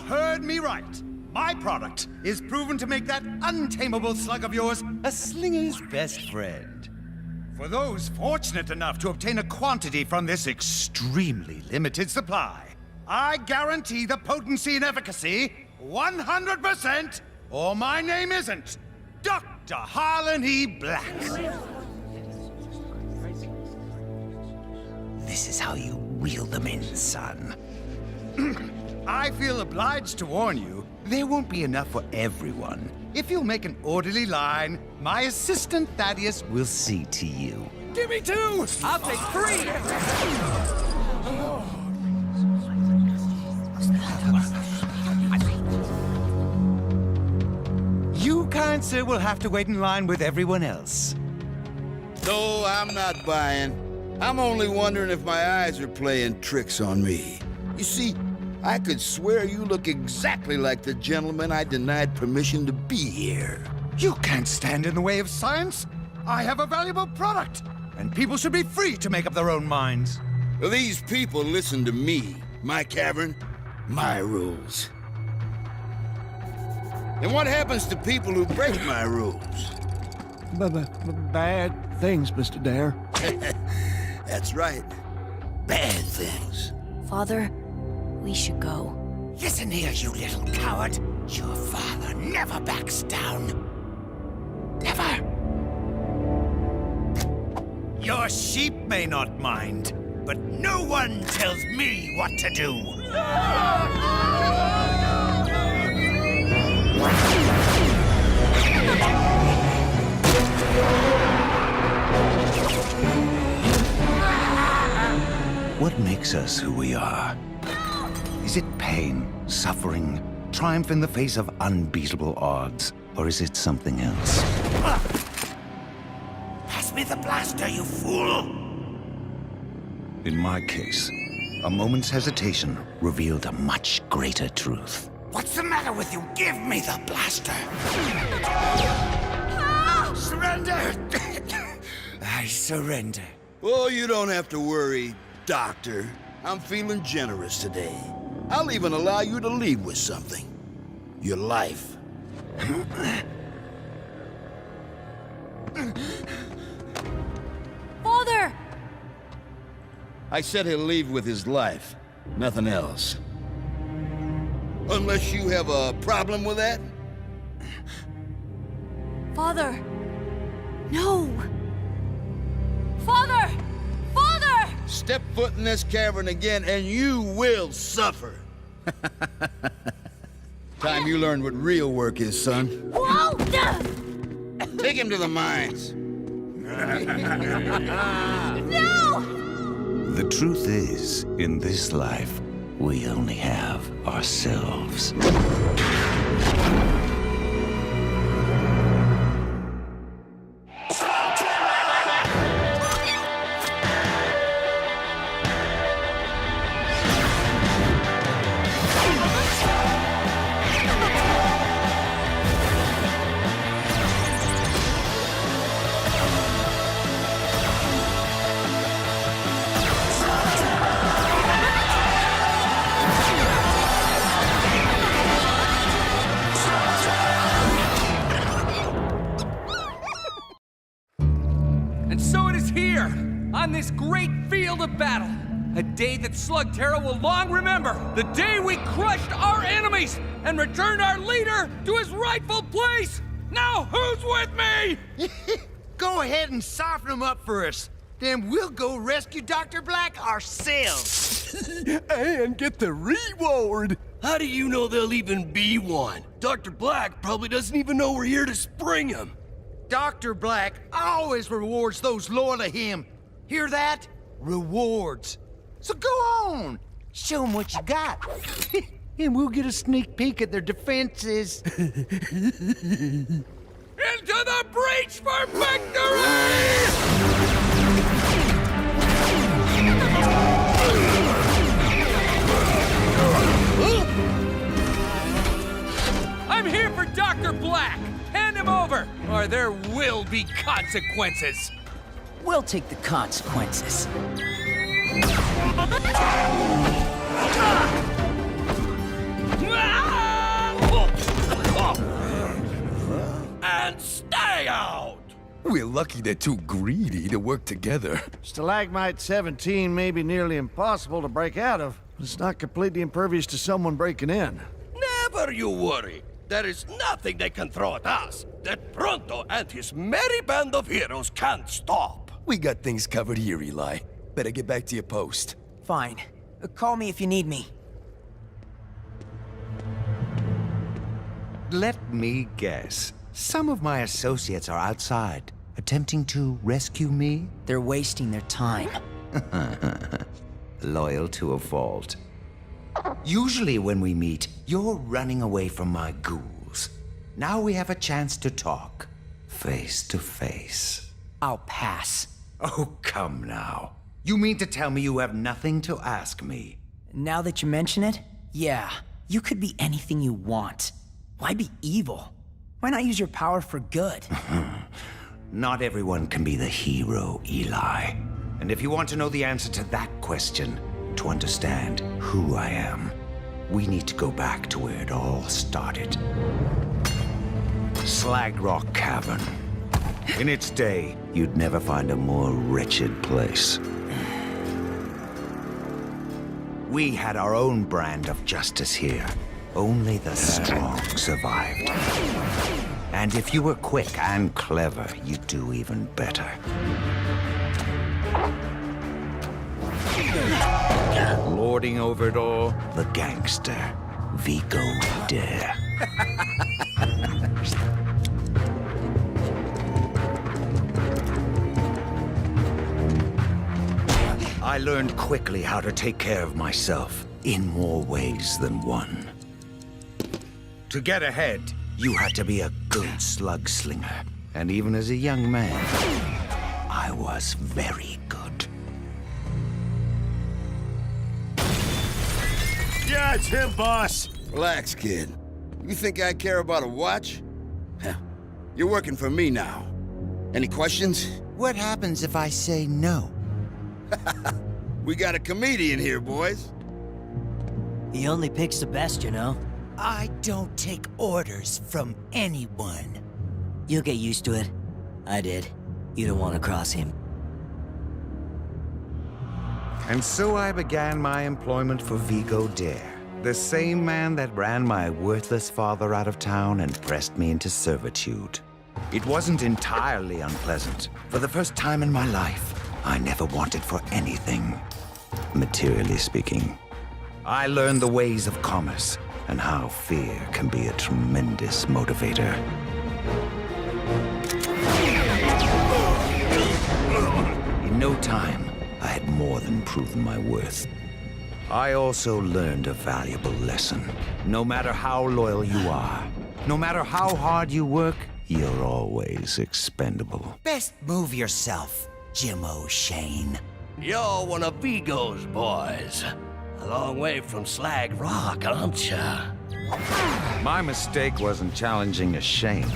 heard me right. My product is proven to make that untamable slug of yours a slinger's best friend. For those fortunate enough to obtain a quantity from this extremely limited supply, I guarantee the potency and efficacy 100%, or my name isn't Dr. Harlan E. Blakk. This is how you reel them in, son. I feel obliged to warn you, there won't be enough for everyone. If you'll make an orderly line, my assistant Thaddeus will see to you. Give me 2! I'll take 3! You, kind sir, will have to wait in line with everyone else. No, I'm not buying. I'm only wondering if my eyes are playing tricks on me. You see, I could swear you look exactly like the gentleman I denied permission to be here. You can't stand in the way of science. I have a valuable product, and people should be free to make up their own minds. Well, these people listen to me, my cavern, my rules. And what happens to people who break my rules? Bad things, Mr. Dare. That's right. Bad things. Father, we should go. Listen here, you little coward. Your father never backs down. Never. Your sheep may not mind, but no one tells me what to do. What makes us who we are? Is it pain, suffering, triumph in the face of unbeatable odds? Or is it something else? Pass me the blaster, you fool! In my case, a moment's hesitation revealed a much greater truth. What's the matter with you? Give me the blaster! Surrender! I surrender. Oh, you don't have to worry, Doctor. I'm feeling generous today. I'll even allow you to leave with something. Your life. Father! I said he'll leave with his life. Nothing else. Unless you have a problem with that? Father! No! Father! Father! Step foot in this cavern again and you will suffer. Time you learn what real work is, son. Whoa! Take him to the mines. No! The truth is, in this life, we only have ourselves. And so it is here, on this great field of battle. A day that Slugterra will long remember. The day we crushed our enemies and returned our leader to his rightful place. Now who's with me? Go ahead and soften them up for us. Then we'll go rescue Dr. Blakk ourselves. And get the reward. How do you know there'll even be one? Dr. Blakk probably doesn't even know we're here to spring him. Dr. Blakk always rewards those loyal to him. Hear that? Rewards. So go on. Show them what you got. And we'll get a sneak peek at their defenses. Into the breach for victory! I'm here for Dr. Blakk. Hand him over, or there will be consequences. We'll take the consequences. Ah! We're lucky they're too greedy to work together. Stalagmite 17 may be nearly impossible to break out of, but it's not completely impervious to someone breaking in. Never you worry. There is nothing they can throw at us that Pronto and his merry band of heroes can't stop. We got things covered here, Eli. Better get back to your post. Fine. Call me if you need me. Let me guess. Some of my associates are outside, attempting to rescue me? They're wasting their time. Loyal to a fault. Usually when we meet, you're running away from my ghouls. Now we have a chance to talk, face to face. I'll pass. Oh, come now. You mean to tell me you have nothing to ask me? Now that you mention it, yeah. You could be anything you want. Why be evil? Why not use your power for good? Not everyone can be the hero, Eli. And if you want to know the answer to that question, to understand who I am, we need to go back to where it all started. Slag Rock Cavern. In its day, you'd never find a more wretched place. We had our own brand of justice here. Only the strong survived. And if you were quick and clever, you'd do even better. Lording over it all, the gangster, Vigo Dare. I learned quickly how to take care of myself, in more ways than one. To get ahead, you had to be a good slug slinger. And even as a young man, I was very good. Yeah, it's him, boss. Relax, kid. You think I care about a watch? Heh. You're working for me now. Any questions? What happens if I say no? We got a comedian here, boys. He only picks the best, you know. I don't take orders from anyone. You'll get used to it. I did. You don't want to cross him. And so I began my employment for Vigo Dare, the same man that ran my worthless father out of town and pressed me into servitude. It wasn't entirely unpleasant. For the first time in my life, I never wanted for anything, materially speaking. I learned the ways of commerce and how fear can be a tremendous motivator. In no time, I had more than proven my worth. I also learned a valuable lesson. No matter how loyal you are, no matter how hard you work, you're always expendable. Best move yourself, Jim Shane. You're one of Vigo's boys. A long way from Slag Rock, aren't ya? My mistake wasn't challenging a Shane.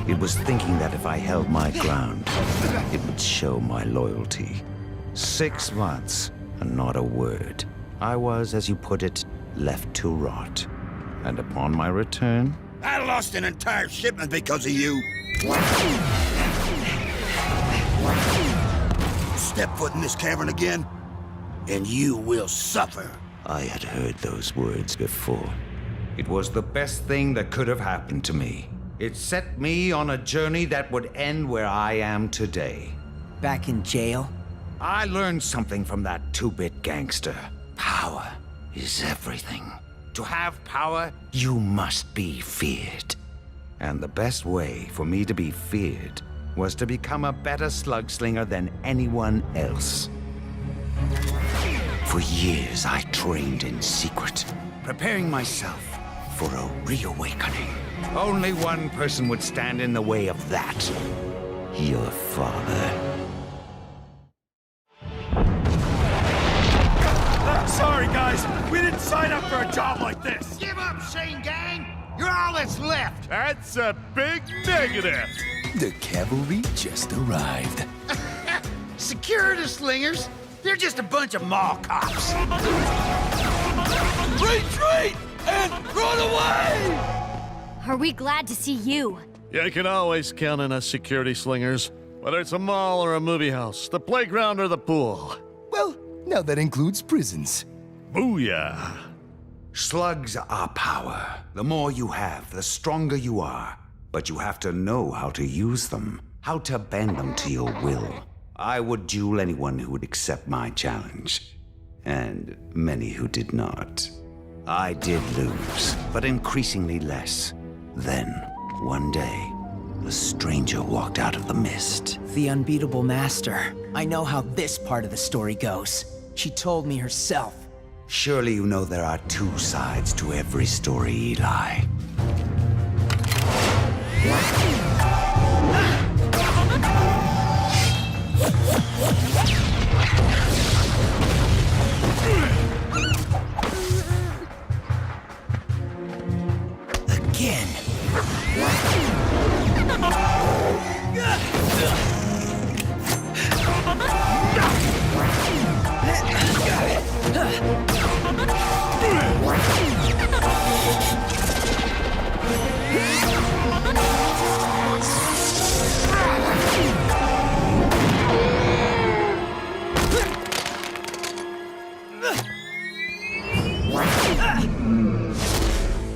It was thinking that if I held my ground, it would show my loyalty. 6 months, and not a word. I was, as you put it, left to rot. And upon my return... I lost an entire shipment because of you. Step foot in this cavern again, and you will suffer. I had heard those words before. It was the best thing that could have happened to me. It set me on a journey that would end where I am today. Back in jail? I learned something from that two-bit gangster. Power is everything. To have power, you must be feared. And the best way for me to be feared was to become a better slug slinger than anyone else. For years, I trained in secret, preparing myself for a reawakening. Only one person would stand in the way of that. Your father. Sorry, guys. We didn't sign up for a job like this. Give up, Shane Gang! You're all that's left! That's a big negative. The cavalry just arrived. Security slingers? They're just a bunch of mall cops. Retreat and run away! Are we glad to see you? You can always count on us security slingers. Whether it's a mall or a movie house, the playground or the pool. Well, now that includes prisons. Booyah! Slugs are power. The more you have, the stronger you are. But you have to know how to use them, how to bend them to your will. I would duel anyone who would accept my challenge, and many who did not. I did lose, but increasingly less. Then, one day, a stranger walked out of the mist. The unbeatable master. I know how this part of the story goes. She told me herself. Surely you know there are two sides to every story, Eli. Again.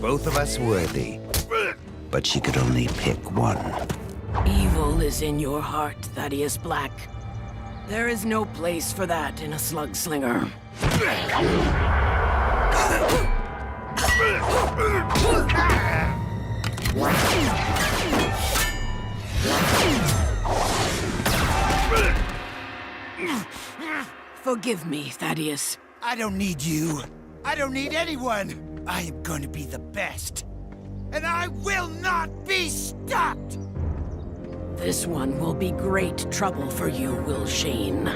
Both of us worthy, but she could only pick one. Evil is in your heart, Thaddeus Blakk. There is no place for that in a slugslinger. Forgive me, Thaddeus. I don't need you. I don't need anyone. I am going to be the best. And I will not be stopped! This one will be great trouble for you, Will Shane.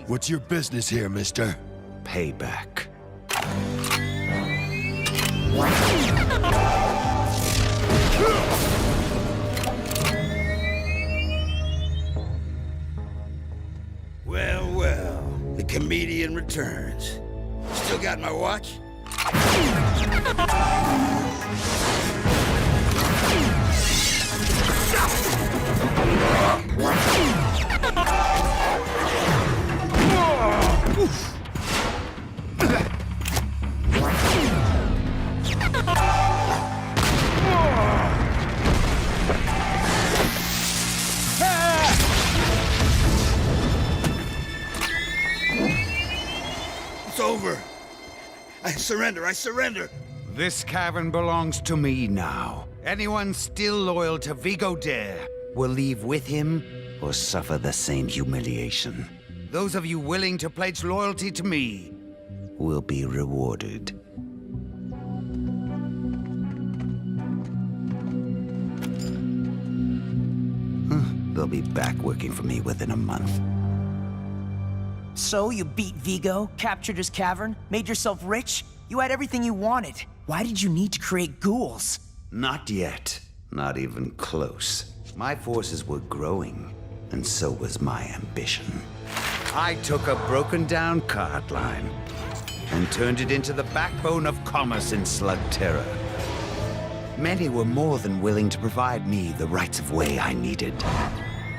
What's your business here, mister? Payback. Well, well, the comedian returns. Still got my watch? It's over. I surrender. This cavern belongs to me now. Anyone still loyal to Vigo Dare will leave with him or suffer the same humiliation. Those of you willing to pledge loyalty to me will be rewarded. They'll be back working for me within a month. So you beat Vigo, captured his cavern, made yourself rich? You had everything you wanted. Why did you need to create ghouls? Not yet. Not even close. My forces were growing, and so was my ambition. I took a broken-down cart line and turned it into the backbone of commerce in Slugterra. Many were more than willing to provide me the rights of way I needed.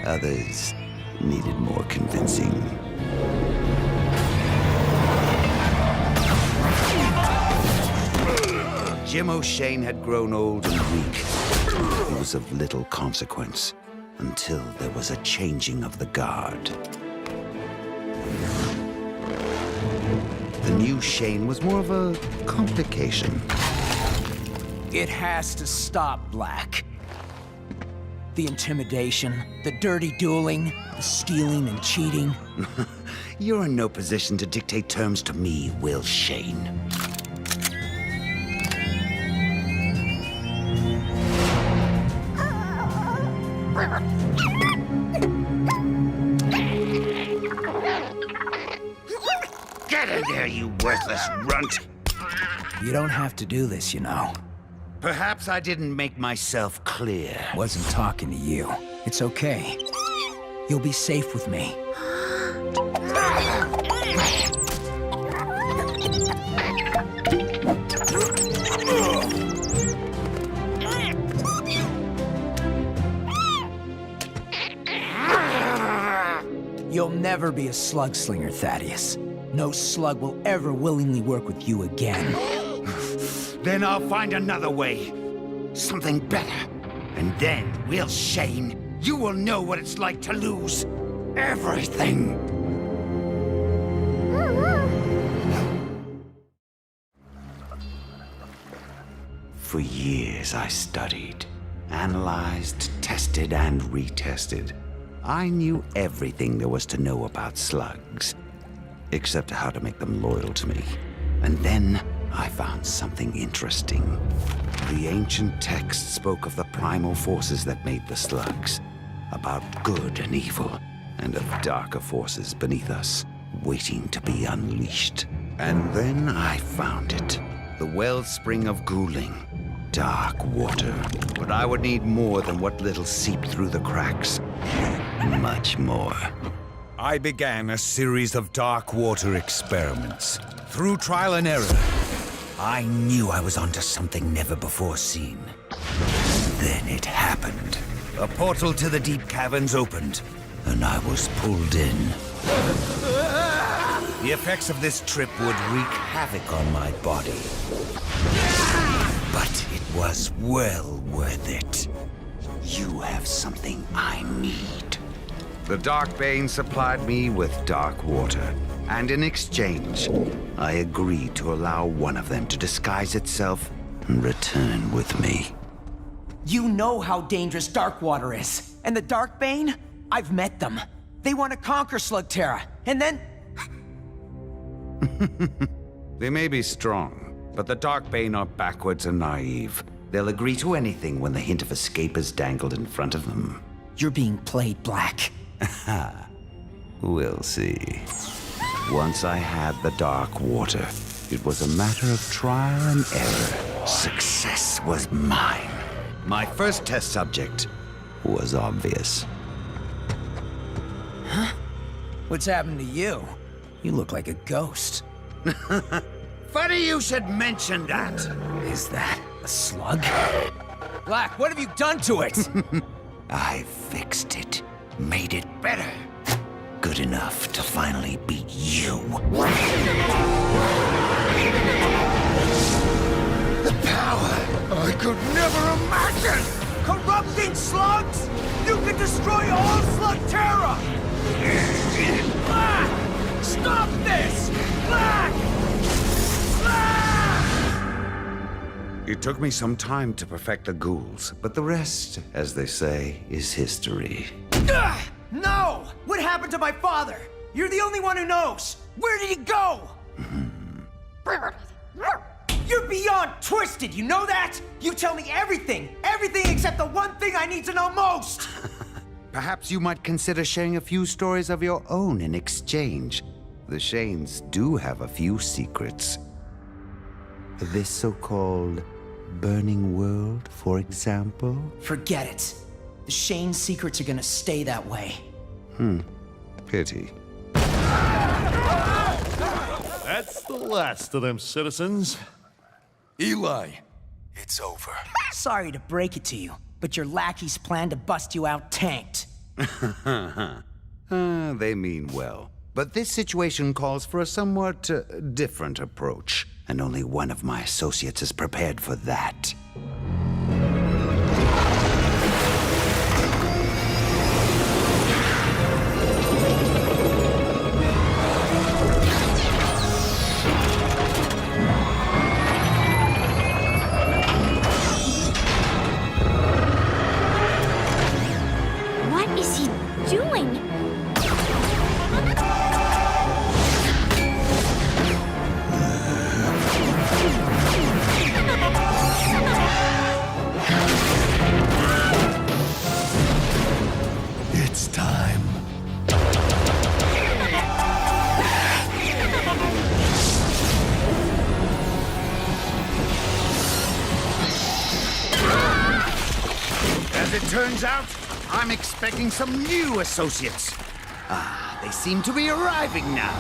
Others needed more convincing. Jim O'Shane had grown old and weak. He was of little consequence until there was a changing of the guard. The new Shane was more of a complication. It has to stop, Blakk. The intimidation, the dirty dueling, the stealing and cheating. You're in no position to dictate terms to me, Will Shane. Get in there, you worthless runt! You don't have to do this, you know. Perhaps I didn't make myself clear. Wasn't talking to you. It's okay. You'll be safe with me. You'll never be a slugslinger, Thaddeus. No slug will ever willingly work with you again. Then I'll find another way. Something better. And then, Will Shane, you will know what it's like to lose everything. For years I studied, analyzed, tested, and retested. I knew everything there was to know about slugs, except how to make them loyal to me. And then I found something interesting. The ancient text spoke of the primal forces that made the slugs, about good and evil, and of darker forces beneath us, waiting to be unleashed. And then I found it. The wellspring of ghouling. Dark water. But I would need more than what little seeped through the cracks. Much more. I began a series of dark water experiments. Through trial and error, I knew I was onto something never before seen. Then it happened. A portal to the deep caverns opened, and I was pulled in. The effects of this trip would wreak havoc on my body. But it was well worth it. You have something I need. The Darkbane supplied me with dark water, and in exchange, I agreed to allow one of them to disguise itself and return with me. You know how dangerous dark water is. And the Darkbane? I've met them. They want to conquer Slugterra, and then... They may be strong, but the Darkbane are backwards and naive. They'll agree to anything when the hint of escape is dangled in front of them. You're being played, Blakk. We'll see. Once I had the dark water, it was a matter of trial and error. Success was mine. My first test subject was obvious. Huh? What's happened to you? You look like a ghost. Funny you should mention that. Is that a slug? Blakk, what have you done to it? I fixed it. Made it better. Good enough to finally beat you. The power I could never imagine! Corrupting slugs? You can destroy all Slugterra! Blakk! Stop this! Blakk! It took me some time to perfect the ghouls, but the rest, as they say, is history. No! What happened to my father? You're the only one who knows! Where did he go? You're beyond twisted, you know that? You tell me everything! Everything except the one thing I need to know most! Perhaps you might consider sharing a few stories of your own in exchange. The Shanes do have a few secrets. This so-called burning world, for example? Forget it. The Shane secrets are gonna stay that way. Pity. That's the last of them citizens. Eli, it's over. Sorry to break it to you, but your lackey's plan to bust you out tanked. They mean well. But this situation calls for a somewhat different approach, and only one of my associates is prepared for that. What is he doing? It's time. As it turns out, I'm expecting some new associates. They seem to be arriving now.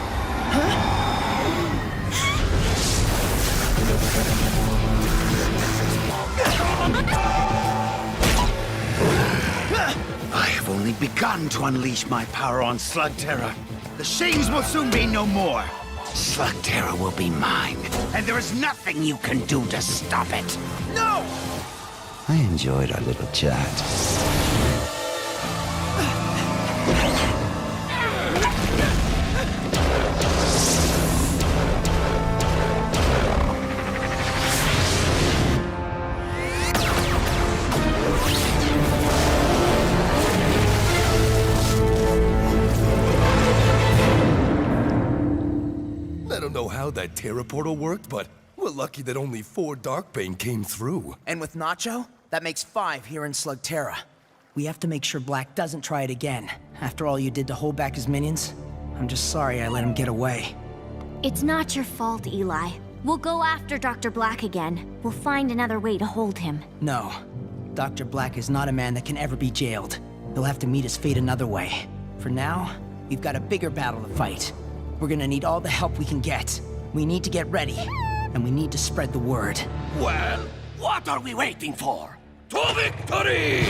I have only only begun to unleash my power on Slugterra. The Shanes will soon be no more. Slugterra will be mine, and there is nothing you can do to stop it. No! I enjoyed our little chat. I don't know how that Terra portal worked, but we're lucky that only 4 Darkbane came through. And with Nacho, that makes 5 here in Slugterra. We have to make sure Blakk doesn't try it again. After all you did to hold back his minions, I'm just sorry I let him get away. It's not your fault, Eli. We'll go after Dr. Blakk again. We'll find another way to hold him. No. Dr. Blakk is not a man that can ever be jailed. He'll have to meet his fate another way. For now, we've got a bigger battle to fight. We're gonna need all the help we can get. We need to get ready, and we need to spread the word. Well, what are we waiting for? To victory!